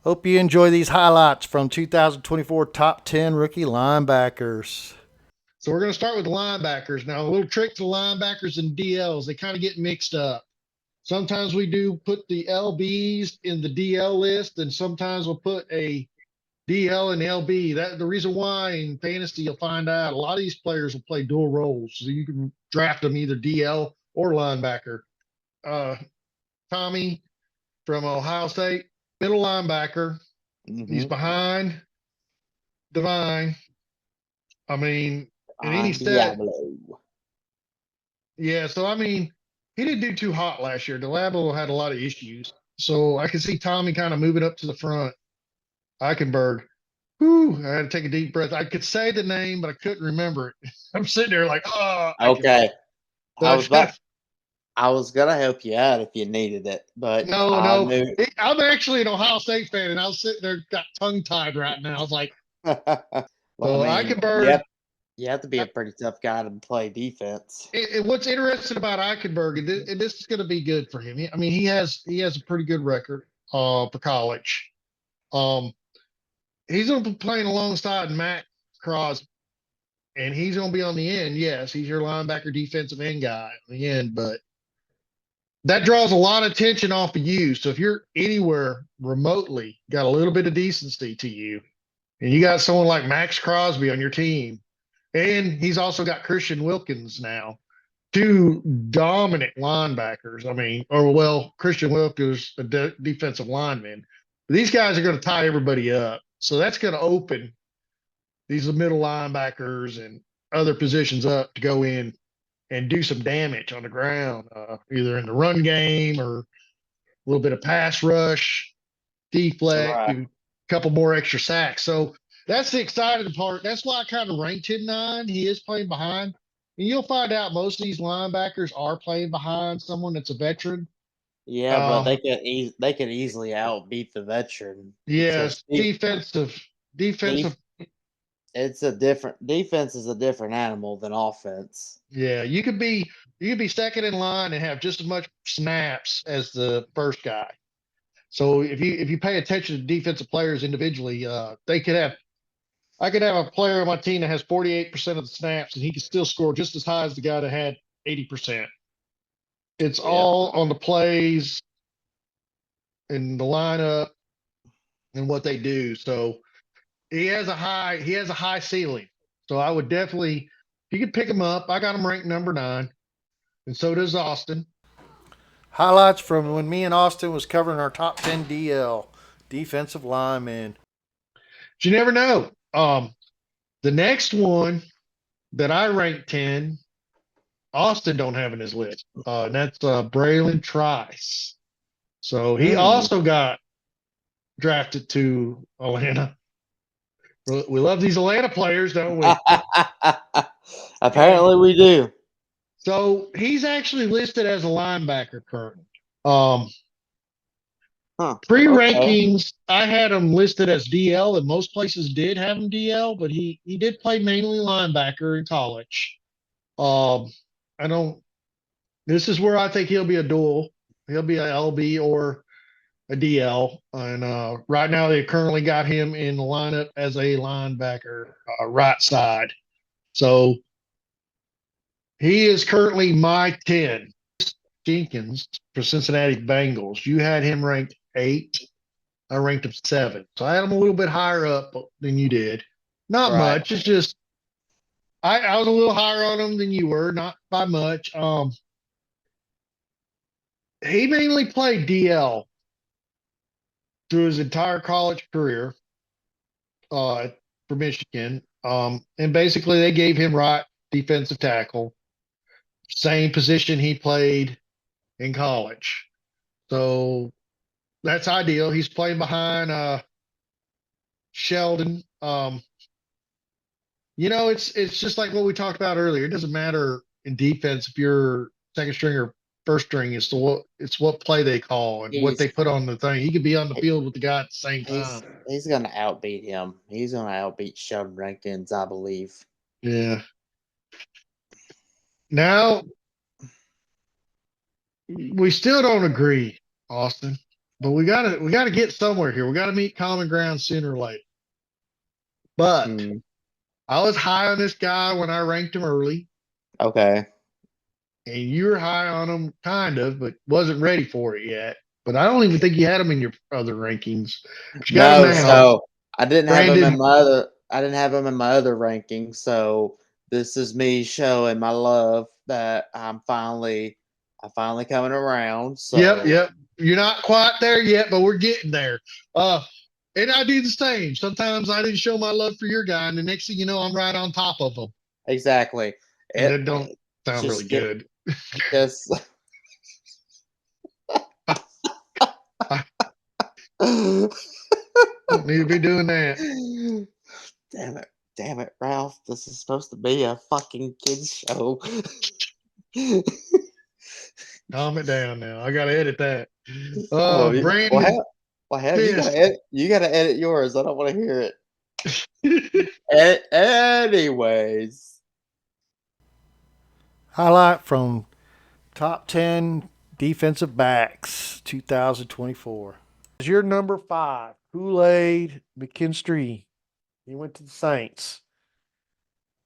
Hope you enjoy these highlights from 2024 top 10 rookie linebackers. So we're going to start with linebackers. Now, a little trick to linebackers and DLs, they kind of get mixed up. Sometimes we do put the LBs in the DL list, and sometimes we'll put a DL and LB. That the reason why in Dynasty you'll find out a lot of these players will play dual roles, so you can draft them either DL or linebacker. Uh, Tommy from Ohio State, middle linebacker. He's Mm-hmm. behind Divine. I mean, and then he said, Diablo. yeah. So I mean, he didn't do too hot last year. Delabo had a lot of issues, so I can see Tommy kind of moving up to the front. Eichenberg. Whew, I had to take a deep breath. I could say the name, but I couldn't remember it. I'm sitting there like, oh, Okay. Eichenberg. So I I was about just, I was gonna help you out if you needed it, but no, I no. knew. I'm actually an Ohio State fan, and I was sitting there, got tongue tied right now. I was like, Well, I so mean, Eichenberg. you have to be a pretty tough guy to play defense. And what's interesting about Eichenberg, and this is going to be good for him. I mean, he has a pretty good record for college. Um, he's going to be playing alongside Matt Crosby, and he's going to be on the end. Yes, he's your linebacker, defensive end guy on the end, but that draws a lot of attention off of you. So if you're anywhere remotely got a little bit of decency to you, and you got someone like Max Crosby on your team, and he's also got Christian Wilkins now, two dominant linebackers. I mean, or well, Christian Wilkins, a defensive lineman. These guys are going to tie everybody up. So that's going to open these middle linebackers and other positions up to go in and do some damage on the ground, either in the run game or a little bit of pass rush, deflect, Right. do a couple more extra sacks. So that's the exciting part. That's why I kind of ranked him 9. He is playing behind. And you'll find out most of these linebackers are playing behind someone that's a veteran. Yeah, but Um, they could easily outbeat the veteran because yes, defensive. def, it's a different defense is a different animal than offense. Yeah, you could be second in line and have just as much snaps as the first guy. So if you pay attention to defensive players individually, they could have I could have a player on my team that has 48% of the snaps and he could still score just as high as the guy that had 80%. It's Yeah. all on the plays and the lineup and what they do. So he has a high ceiling. So I would definitely, if you could pick him up, I got him ranked number 9, and so does Austin. Highlights from when me and Austin was covering our top 10 DL defensive linemen. But you never know. The next one that I ranked 10, Austin don't have in his list. And that's Braylon Trice. So he Mm. also got drafted to Atlanta. We love these Atlanta players, don't we? And Apparently, we do. so he's actually listed as a linebacker currently. Um, Huh. Okay. Pre-rankings, I had him listed as DL, and most places did have him DL, but he did play mainly linebacker in college. Um, I don't. This is where I think he'll be a dual. He'll be a LB or a DL, and right now they currently got him in the lineup as a linebacker, right side. So he is currently my 10. Jenkins for Cincinnati Bengals. You had him ranked 8. I ranked him 7. So I had him a little bit higher up than you did. Not Right. much. It's just I was a little higher on him than you were, not by much. He mainly played DL through his entire college career uh, for Michigan. And basically they gave him right defensive tackle, same position he played in college. So that's ideal. He's playing behind Sheldon. It's just like what we talked about earlier. It doesn't matter in defense if you're second string or first string. It's what play they call and what He's they put on the thing. He could be on the field with the guy at the same time. he's gonna outbeat him. He's gonna outbeat Sheldon Rankins, I believe. Yeah. Now we still don't agree, Austin. but we gotta get somewhere here. We gotta meet common ground sooner or later. But Mm, I was high on this guy when I ranked him early, okay. and you were high on him, kind of, but wasn't ready for it yet. But I don't even think you had him in your other rankings. But you got him No, now, so I didn't have him in Brandon. my other. I didn't have him in my other ranking. So this is me showing my love that I'm finally coming around. Yep, So yep. You're not quite there yet, but we're getting there. And I do the same. Sometimes I didn't show my love for your guy, and the next thing you know, I'm right on top of him, exactly. and It that don't sound really just get good. just. I don't need to be doing that. Damn it, Ralph. This is supposed to be a fucking kids show. Calm it down now. I gotta edit that. Oh, Brandon well, hell, Fisk. you gotta edit yours. I don't want to hear it. Anyways, Highlight from top 10 defensive backs 2024. Your number 5, Kool-Aid McKinstry. He went to the Saints.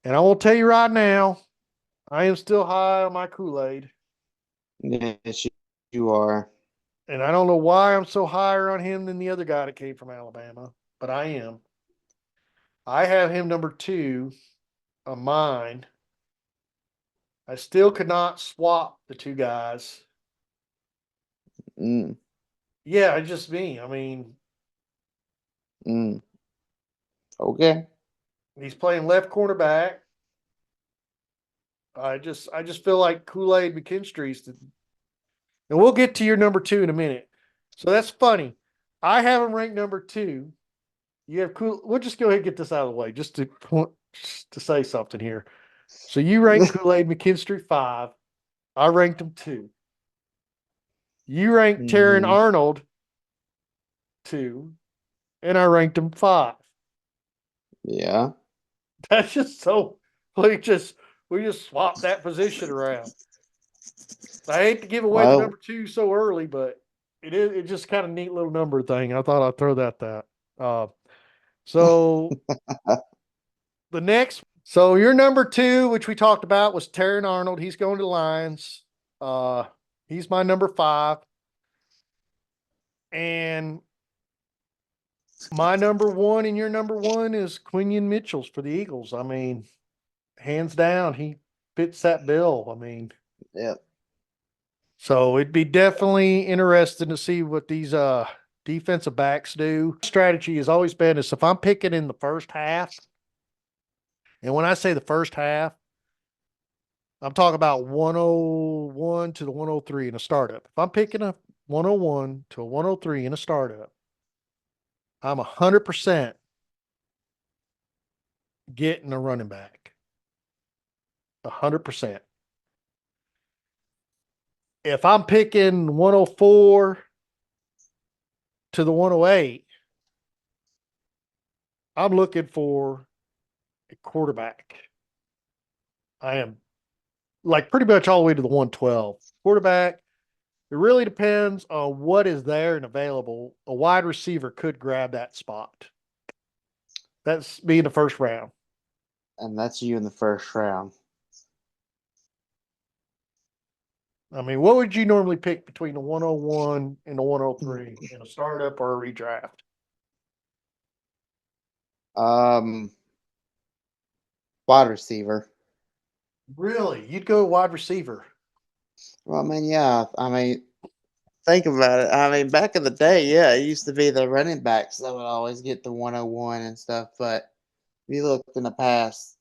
And I will tell you right now, I am still high on my Kool-Aid. yes, you are. And I don't know why I'm so higher on him than the other guy that came from Alabama, but I am. I have him number 2 on mine. I still could not swap the two guys. Mm, Yeah, it's just me. I mean, mm. Okay. he's playing left cornerback. I just feel like Kool-Aid McKinstry's the, and we'll get to your number 2 in a minute. So that's funny. I have him ranked number 2. You have cool. We'll just go ahead and get this out of the way, just to say something here. So you ranked Kool-Aid McKinstry 5. I ranked him 2. You ranked Terran Mhm. Arnold 2, and I ranked him 5. Yeah. That's just so we just swapped that position around. I hate to give away the Well, number 2 so early, but it's just kind of neat little number thing. I thought I'd throw that. So the next, so your number 2, which we talked about, was Terran Arnold. He's going to the Lions. Uh, he's my number 5, and my number 1 and your number 1 is Quinion Mitchell's for the Eagles. I mean, hands down, he fits that bill. I mean, yeah. so it'd be definitely interesting to see what these defensive backs do. Strategy has always been is if I'm picking in the first half, and when I say the first half, I'm talking about 101 to the 103 in a startup. If I'm picking a 101 to a 103 in a startup, I'm 100% getting a running back. 100%. If I'm picking 104 to the 108, I'm looking for a quarterback. I am like pretty much all the way to the 112. Quarterback, it really depends on what is there and available. A wide receiver could grab that spot. That's me in the first round. And that's you in the first round. I mean, what would you normally pick between the 101 and the 103 in a startup or a redraft? Um, Wide receiver. Really? You'd go wide receiver. Well, I mean, yeah. I mean, think about it. I mean, back in the day, yeah, it used to be the running backs that would always get the 101 and stuff. But if you look in the past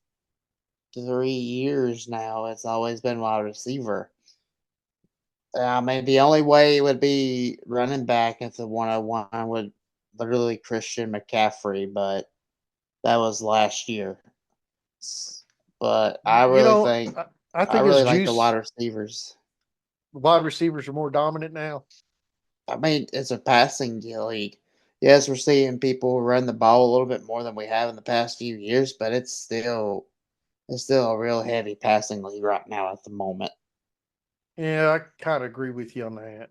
3 years now, it's always been wide receiver. I mean, the only way it would be running back at the 101 would literally Christian McCaffrey, but that was last year. But You know, I I think his really like the wide juice, receivers. wide receivers are more dominant now. I mean, it's a passing league. Yes, we're seeing people run the ball a little bit more than we have in the past few years, but it's still a real heavy passing league right now at the moment. Yeah, I kind of agree with you on that.